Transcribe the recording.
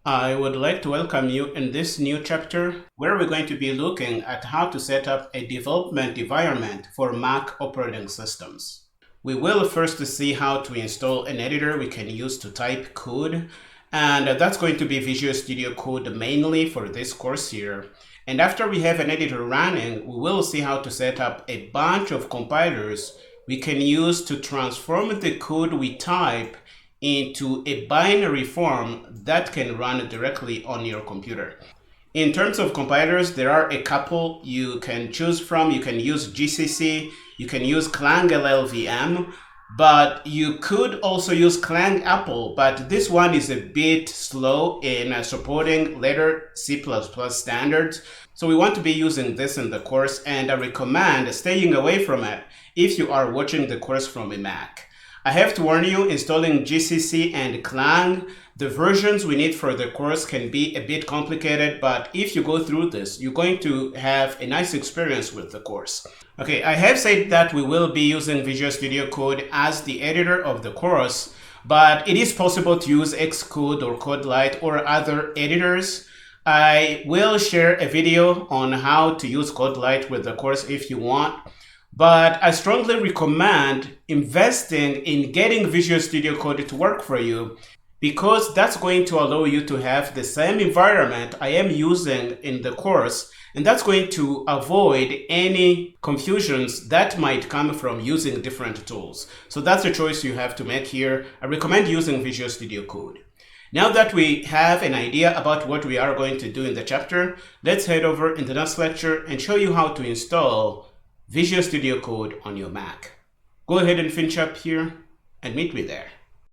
I would like to welcome you in this new chapter where we're going to be looking at how to set up a development environment for Mac operating systems. We will first see how to install an editor we can use to type code, and that's going to be Visual Studio Code mainly for this course here. And after we have an editor running, we will see how to set up a bunch of compilers we can use to transform the code we type into a binary form that can run directly on your computer. In terms of compilers, there are a couple you can choose from. You can use GCC, you can use Clang LLVM, but you could also use Clang Apple, but this one is a bit slow in supporting later C++ standards. So we want to be using this in the course, and I recommend staying away from it if you are watching the course from a Mac. I have to warn you, installing GCC and Clang, the versions we need for the course can be a bit complicated, but if you go through this, you're going to have a nice experience with the course. Okay, I have said that we will be using Visual Studio Code as the editor of the course, but it is possible to use Xcode or CodeLight or other editors. I will share a video on how to use CodeLight with the course if you want. But I strongly recommend investing in getting Visual Studio Code to work for you, because that's going to allow you to have the same environment I am using in the course, and that's going to avoid any confusions that might come from using different tools. So that's a choice you have to make here. I recommend using Visual Studio Code. Now that we have an idea about what we are going to do in the chapter, let's head over in the next lecture and show you how to install Visual Studio Code on your Mac. Go ahead and finish up here and meet me there.